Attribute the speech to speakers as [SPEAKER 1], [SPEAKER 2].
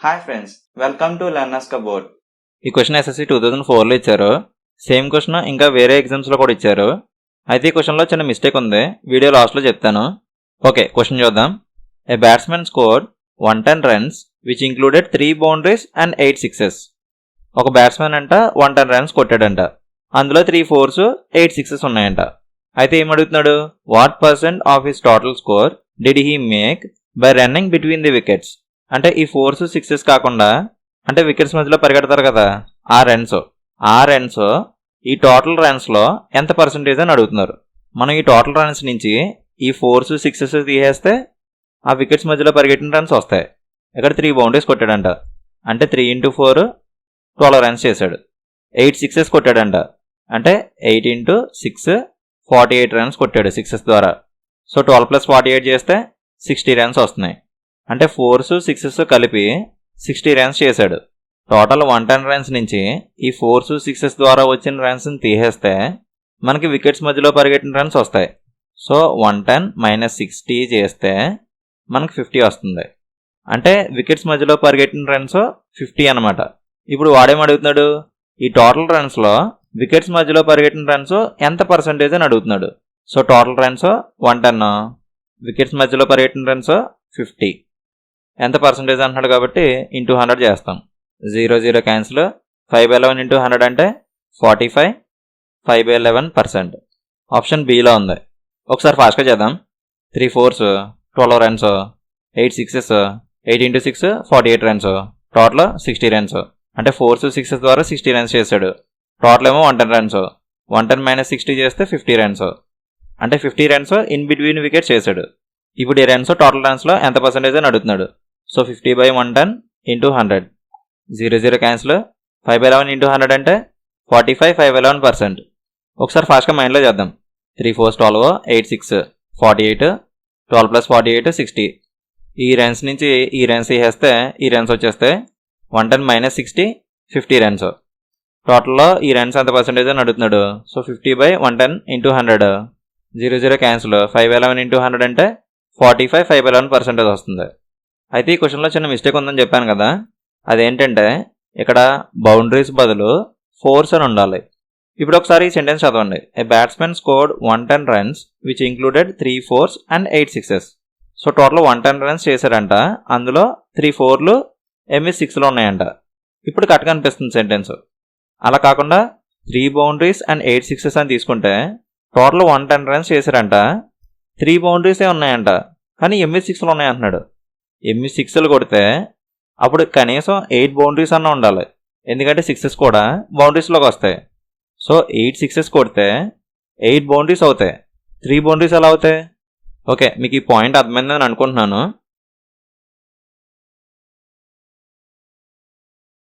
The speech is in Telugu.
[SPEAKER 1] Hi friends, welcome to learners cupboard.
[SPEAKER 2] ఈ క్వశ్చన్ ఎస్ఎస్సి 2004లో ఇచ్చారు. సేమ్ క్వశ్చన్ ఇంకా వేరే ఎగ్జామ్స్లో కూడా ఇచ్చారు. అయితే ఈ క్వశ్చన్లో చిన్న మిస్టేక్ ఉంది, వీడియో లాస్ట్లో చెప్తాను. ఓకే, క్వశ్చన్ చూద్దాం. A batsmen scored 110 runs which included 3 boundaries and 8 sixes. ఒక బ్యాట్స్మెన్ అంట 110 రన్స్ కొట్టాడంట, అందులో 3 4s 8 సిక్సెస్ ఉన్నాయంట. అయితే ఏమడుగుతున్నాడు, what percent of his total score did he make by running between the wickets. అంటే ఈ 4s 6s కాకుండా, అంటే వికెట్స్ మధ్యలో పరిగెడతారు కదా, ఆ రన్స్ ఈ టోటల్ రన్స్లో ఎంత పర్సెంటేజ్ అని అడుగుతున్నారు. మనం ఈ టోటల్ రన్స్ నుంచి ఈ 4s 6s తీసేస్తే ఆ వికెట్స్ మధ్యలో పరిగెట్టిన రన్స్ వస్తాయి. ఇక్కడ 3 బౌండరీస్ కొట్టాడంట, అంటే 3 × 4 12 రన్స్ చేశాడు. 8 సిక్సెస్ కొట్టాడంట, అంటే 8 × 6 48 రన్స్ కొట్టాడు సిక్సెస్ ద్వారా. సో 12 + 48 చేస్తే 60 రన్స్ వస్తున్నాయి. అంటే 4s 6s కలిపి 60 రన్స్ చేశాడు. టోటల్ 110 రన్స్ నుంచి ఈ 4s 6s ద్వారా వచ్చిన రన్స్ని తీసేస్తే మనకి వికెట్స్ మధ్యలో పరిగెట్టిన రన్స్ వస్తాయి. సో 110 - 60 చేస్తే మనకి 50 వస్తుంది. అంటే వికెట్స్ మధ్యలో పరిగెట్టిన రన్స్ 50 అనమాట. ఇప్పుడు వాడేమడుగుతున్నాడు, ఈ టోటల్ రన్స్లో వికెట్స్ మధ్యలో పరిగెట్టిన రన్స్ ఎంత పర్సెంటేజ్ అని అడుగుతున్నాడు. సో టోటల్ రన్స్ 110, వికెట్స్ మధ్యలో పరిగెట్టిన రన్స్ 50, ఎంత పర్సెంటేజ్ అంటున్నాడు కాబట్టి ఇంటూ 100 చేస్తాం. 0 0 క్యాన్సిల్. 5/11 × 100 అంటే 45, 5/11%. ఆప్షన్ బిలో ఉంది. ఒకసారి ఫాస్ట్గా చేద్దాం. 3 4s 12 runs, 8 sixes 8 × 6 48 runs, total 60 runs. అంటే 4s 6s ద్వారా 60 రన్స్ చేశాడు. టోటల్ ఏమో 110 రన్స్. 110 - 60 చేస్తే 50 రన్స్, అంటే 50 రన్స్ ఇన్ బిట్వీన్ వికెట్స్ చేశాడు. ఇప్పుడు ఈ రన్స్ టోటల్ రన్స్లో ఎంత పర్సెంటేజ్ అని అడుగుతున్నాడు. So 50/110 × 100, 0 0 cancel. 5/11 × 100 అంటే 45, 5/11%. ఒకసారి ఫాస్ట్గా మైండ్లో చేద్దాం. 3 4s 12, 8 6 48, 12 + 48 60. ఈ రన్స్ నుంచి ఈ రన్స్ తీసేస్తే ఈ రన్స్ వచ్చేస్తే 110 - 60 50 రన్స్. టోటల్లో ఈ రన్స్ ఎంత పర్సెంటేజ్ అని అడుగుతున్నాడు. So 50/110 × 100, 0 0 cancel. 5/11 × 100 అంటే 45, 5/11% వస్తుంది. అయితే ఈ క్వశ్చన్లో చిన్న మిస్టేక్ ఉందని చెప్పాను కదా, అదేంటంటే ఇక్కడ బౌండరీస్ బదులు 4s అని ఉండాలి. ఇప్పుడు ఒకసారి ఈ సెంటెన్స్ చదవండి. A batsmen scored 110 runs which included 3 4s and 8 sixes. So total 110 runs చేశాడంట, అందులో 3 4s 8 6s ఉన్నాయంట. ఇప్పుడు కరెక్ట్గా అనిపిస్తుంది సెంటెన్స్. అలా కాకుండా 3 బౌండరీస్ అండ్ 8 సిక్సెస్ అని తీసుకుంటే టోటల్ 110 రన్స్ చేశారంట, 3 బౌండరీసే ఉన్నాయంట, కానీ 8 6s ఉన్నాయంటున్నాడు. 8 6s కొడితే అప్పుడు కనీసం 8 బౌండరీస్ అన్న ఉండాలి, ఎందుకంటే 6s కూడా బౌండరీస్లోకి వస్తాయి. సో 8 6s కొడితే 8 బౌండరీస్ అవుతాయి, 3 బౌండరీస్ ఎలా అవుతాయి? ఓకే, మీకు ఈ పాయింట్ అర్థమైందని అనుకుంటున్నాను.